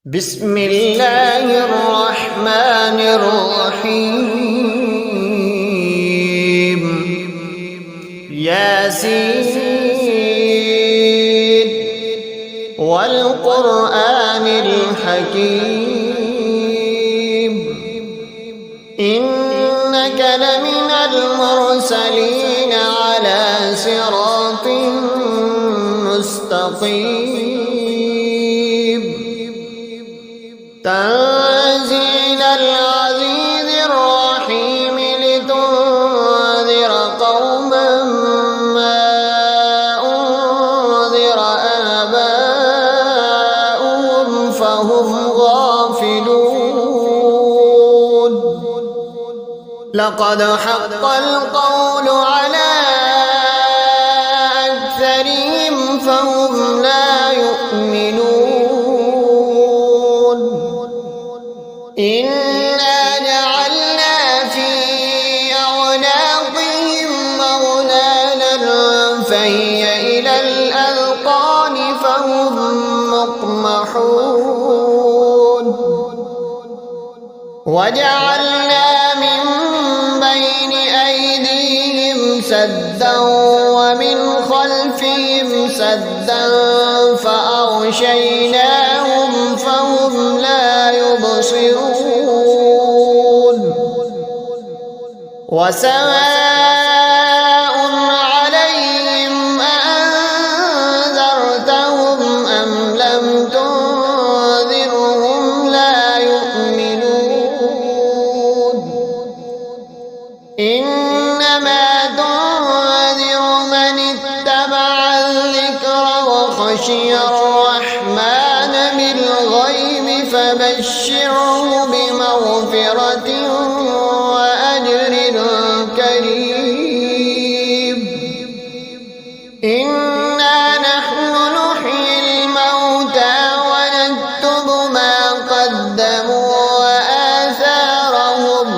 بسم الله الرحمن الرحيم. ياسين والقرآن الحكيم إنك لمن المرسلين على صراط مستقيم تنزيل العزيز الرحيم لتنذر قوما ما أنذر آباؤهم فهم غافلون لقد حق القول على أكثرهم فهم لا يؤمنون إنا جعلنا في أعناقهم أغلالا فهي إلى الأذقان فهم مقمحون وجعلنا من بين أيديهم سدا ومن خلفهم سدا فأغشيناهم فهم لا يبصرون وسواء عليهم أأنذرتهم أم لم تنذرهم لا يؤمنون إنما تنذر من اتبع الذكر وخشي الرحمن بالغيب فبشره بمغفرة وأجر كريم إنا نحن نحيي الموتى ونكتب ما قدموا وآثارهم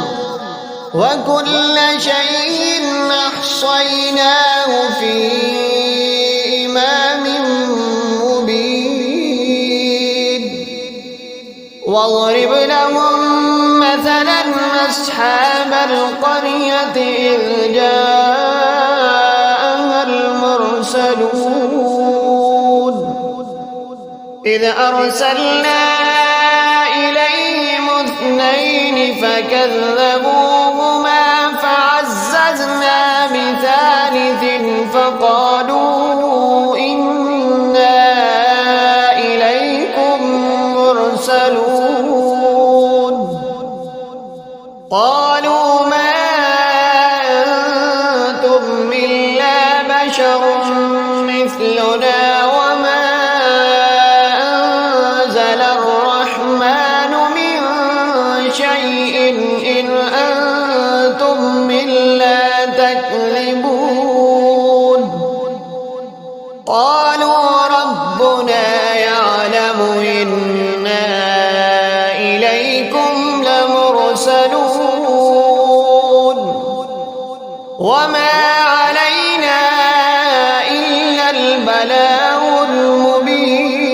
وكل شيء أحصيناه في إمام مبين واضرب لهم مثلا أصحاب القرية إذ جاءها المرسلون إذ أرسلنا إليهم اثنين فكذبوهما فعززنا بثالث فقالوا إنا إليكم مرسلون قالوا ما أنتم إلا بشر مثلنا وما أنزل الرحمن من شيء إن أنتم إلا تكذبون قالوا ربنا يعلم إنا إليكم لمرسلون وما علينا إلا البلاغ المبين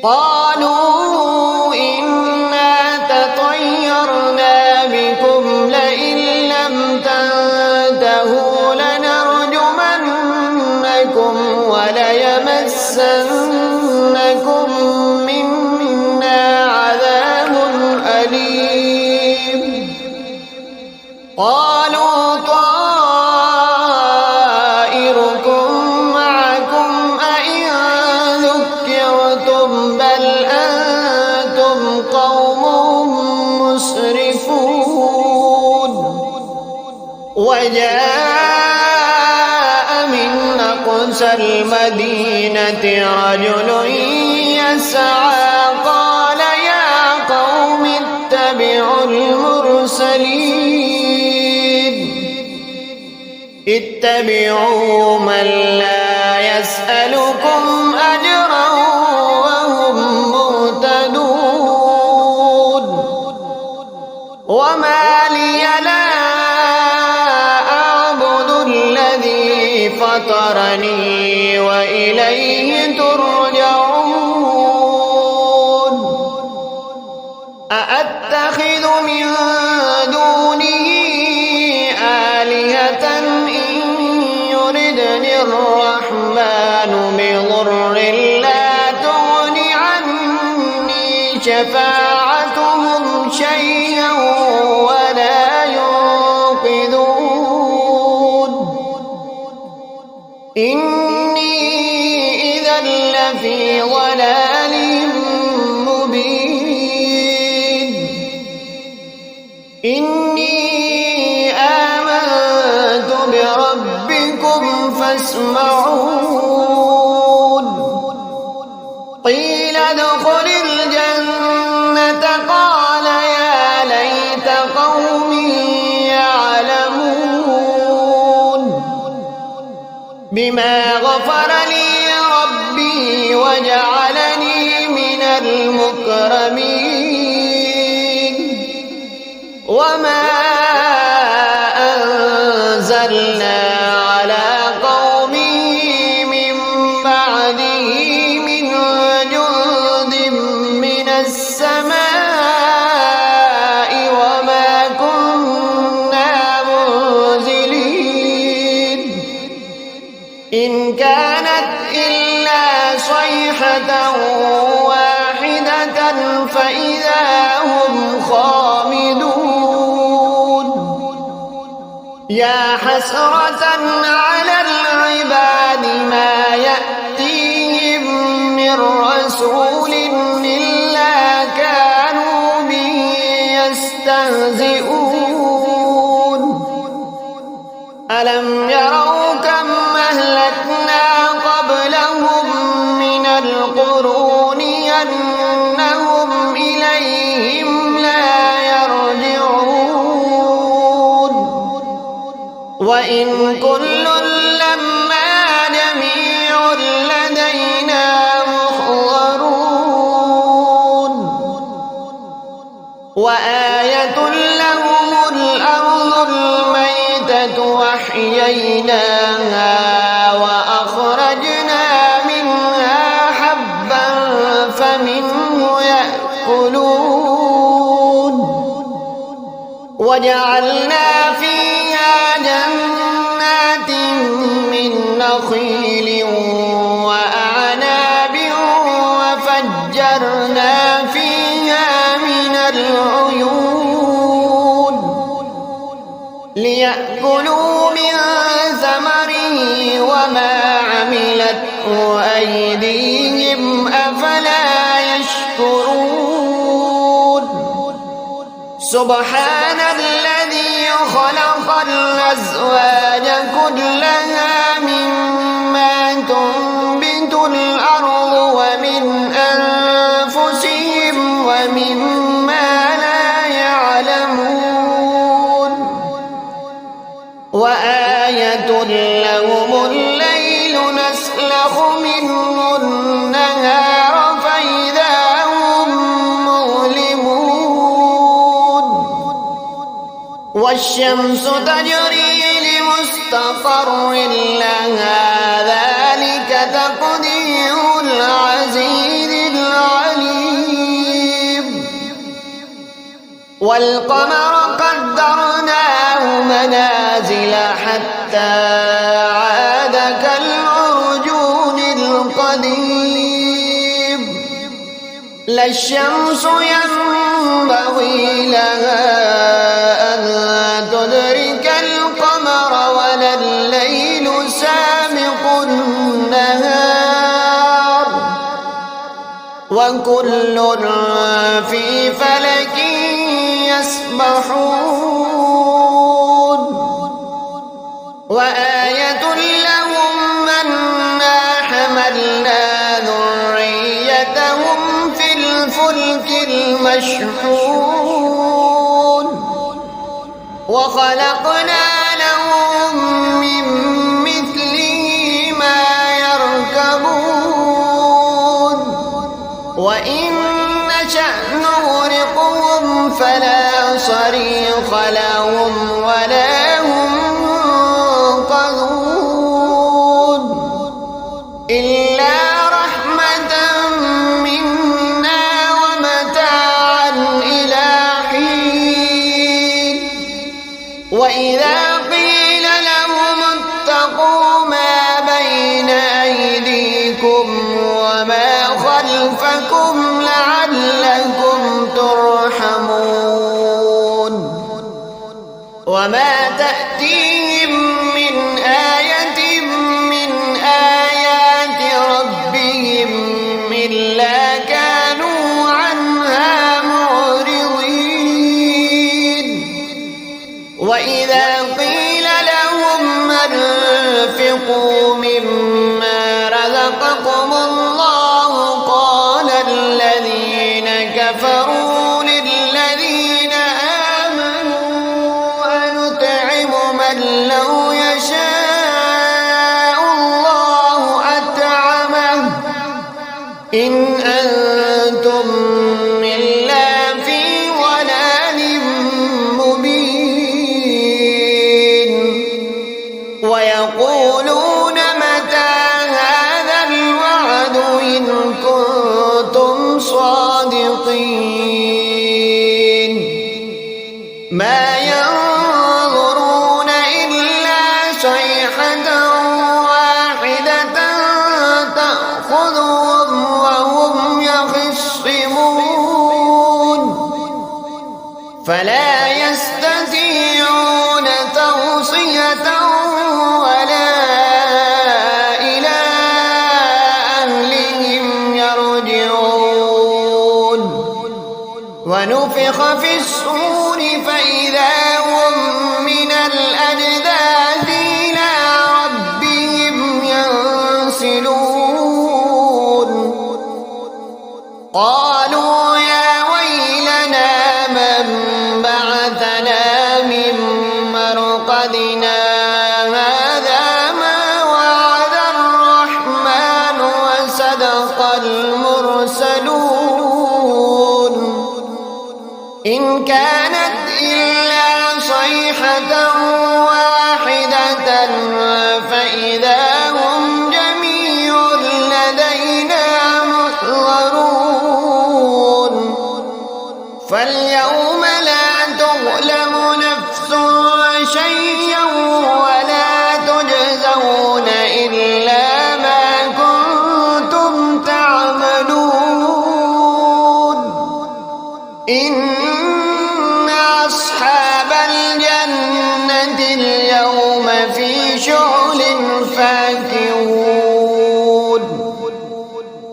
قالوا إنا تطيرنا بكم لئن لم تنتهوا لنرجمنكم وليمسنكم منا عذاب أليم قالوا طائركم معكم أئن ذكرتم بل أنتم قوم مسرفون وجاء من أقصى المدينة رجل يسعى قال يا قوم اتبعوا المرسلين اتبعوا من لا يسألكم أجرا وهم مهتدون وما لي لا أعبد الذي فطرني وإليه ترجعون بضر لا تغن عني شفاعتهم شيئا ولا ينقذون إني إذا لفي ضلال مبين إني آمنت بربكم فاسمعون قيل ادخل الجنة قال يا ليت قومي يعلمون بما غفر لي ربي وجعلني من المكرمين وما أنزلنا على قومه من بعده من جند من السماء وما كنا منزلين إن كانت إلا صيحة واحدة فإذا هم خامدون يا حسرة على العباد ما يأتيهم من رسول إلا كانوا به يستهزئون ألم يروا كم أهلكنا قبلهم من القرون أنهم إليهم لا يرجعون وإن كل لما جميع لدينا محضرون وآية لهم الأرض الميتة وأحييناها وأخرجنا منها حبا فمنه يأكلون وجعلنا فيها جنات من نخيل وأعناب وفجرنا فيها من العيون ليأكلوا من ثمره وما عملته أيديهم أفلا يشكرون سبحان الذي خلق الأزواج كلها مما تنبت الأرض ومن أنفسهم ومما لا يعلمون وآية لهم الليل نسلخ منه النهار فإذا هم مظلمون والشمس تجري لمستقر لها ذلك تقدير العزيز العليم والقمر قدرناه منازل حتى عاد كالعرجون القديم لا الشمس ينبغي لها أن تدرك القمر ولا الليل سابق النهار وكل في فلك يسبحون وآية لهم أنا حملنا ذريتهم في الفلك المشحون وخلقنا لهم من مثله ما يركبون وإن نشأ نغرقهم فلا صريخ لهم ولا هم ينقذون إلا رحمة منا ومتاعا إلى حين وإذا قيل لهم اتقوا ما بين أيديهم أيديكم وما خلفكم لعلكم ترحمون وما تأتيهم من آية من آيات ربهم إلا كانوا عنها معرضين وإذا قيل لهم أنفقوا مما رزقكم الله قال الذين كفروا للذين آمنوا أنطعم من لو يشاء الله أطعمه إن أنتم إلا في ضلال مبين ويقولون متى هذا الوعد إن كنتم صادقين ما ينظرون إلا صيحة واحدة تأخذهم وهم يخصمون فلا يستطيعون توصية ولا إلى أهلهم يرجعون ونفخ في الصور فإذا هم من الأجداث إلى ربهم ينسلون قالوا يا ويلنا من بعثنا من مرقدنا هذا ما وعد الرحمن وصدق المرسلون إن كانت إلا صيحة واحدة فإذا هم جميع لدينا محضرون فاليوم لا تظلم نفس شيئا ولا تجزون إلا ما كنتم تعملون إن أصحاب الجنة اليوم في شغل فاكهون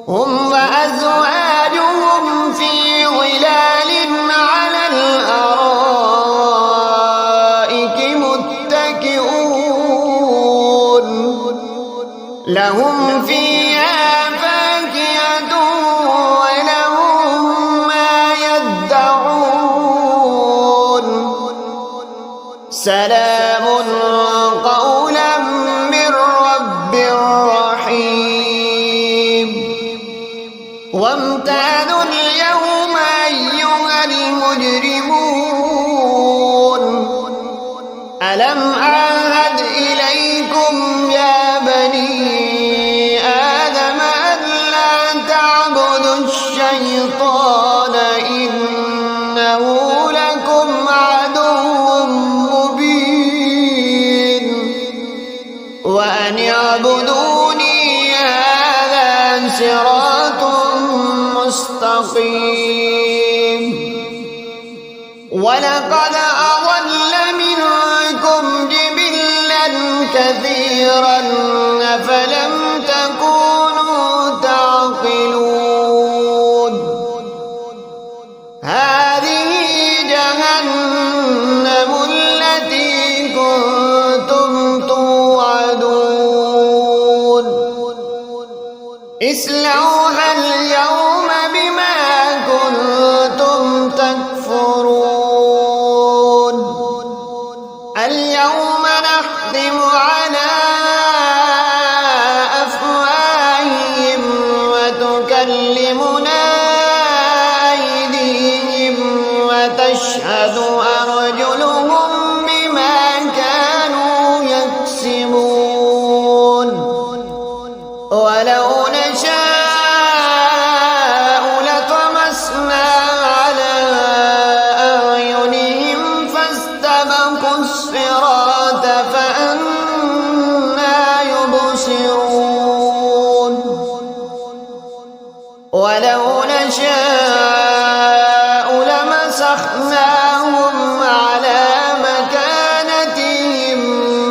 هم وأزواجهم في ظلال على الأرائك متكئون لهم فيها فاكهة ولهم ما يدعون سلام قولا من رب رحيم وامتازوا اليوم أيها المجرمون ألم أعهد إليكم يا بني آدم ألا تعبدوا الشيطان إنه لكم عدو مبين وأن اعبدوني هذا صراط مستقيم ولقد أضل منكم جبلا كثيرا أفلم تكونوا تعقلون هذه جهنم التي كنتم توعدون اصلوها اليوم بما كنتم تكفرون اليوم نختم على أفواههم وتكلمنا أيديهم وتشهد أرجلهم بما كانوا يكسبون ولو نشاء لطمسنا على أعينهم فاستبقوا الصراط فأنى يبصرون ولو نشاء لمسخناهم على مكانتهم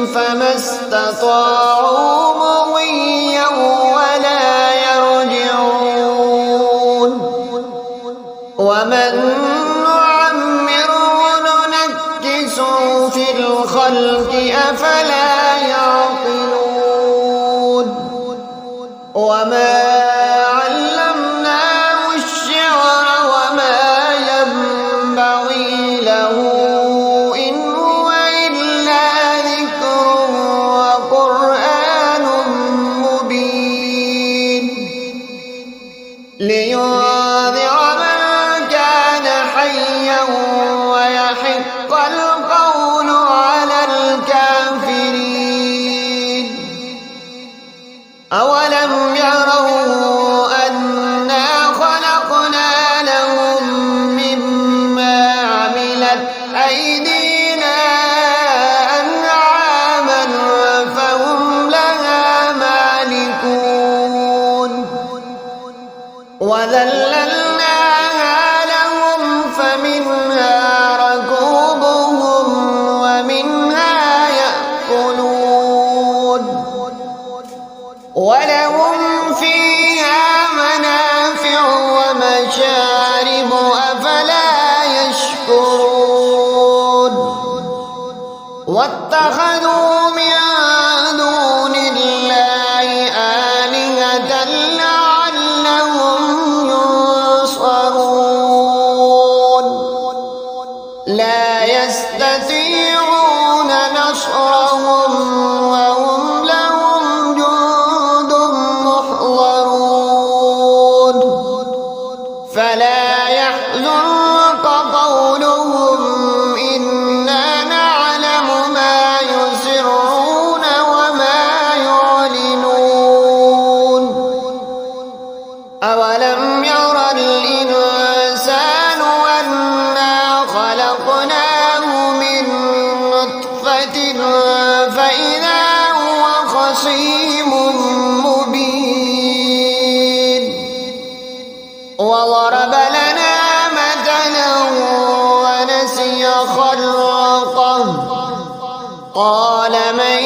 فما استطاعوا مضيا ولا يرجعون ومن نعمره ننكسه في الخلق أفلا يعقلون وما لينذر من كان حيا ويحق القول على الكافرين أولم يروا أنا خلقنا لهم مما عملت أيدينا أنعاما فهم لها مالكون وذللناها لهم فمنها ركوبهم ومنها يأكلون ولهم فيها منافع ومشارب أفلا يشكرون واتخذوا من دون الله آلهة لا يستطيعون نصرهم وهم لهم جند محضرون فلا يحزنك قولهم إنا نعلم ما يسرون وما يعلنون أولم ير الإنسان خلقناه من نطفة فإذا هو خصيم مبين وضرب لنا مثلا ونسي خلقه قال من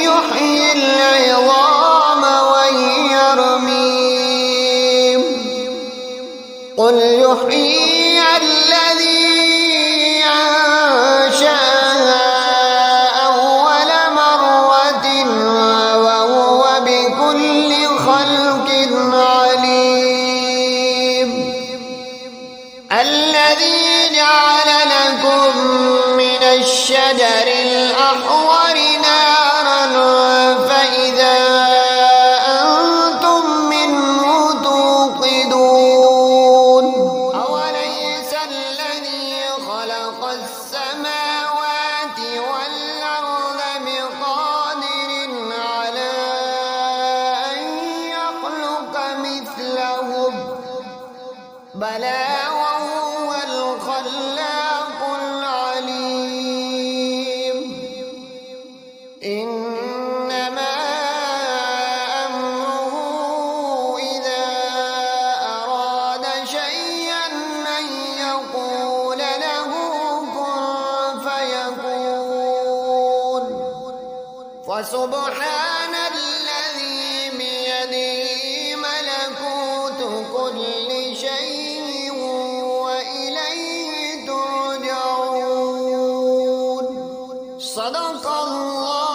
يحيي العظام وهي رميم قل يحيي الذي أنشأها أول مرة وهو بكل خلق عليم الذي جعل لكم من الشجر الأحمر نارا فإذا أنتم منه توقدون أوليس الذي خلق السماوات والأرض بقادر على أن يخلق مثلهم بلى وهو الخلاق العليم إنما أمره إذا أراد شيئا أن يقول له كن فيكون فسبحان الذي بيده ملكوت كل شيء وإليه ترجعون صدق الله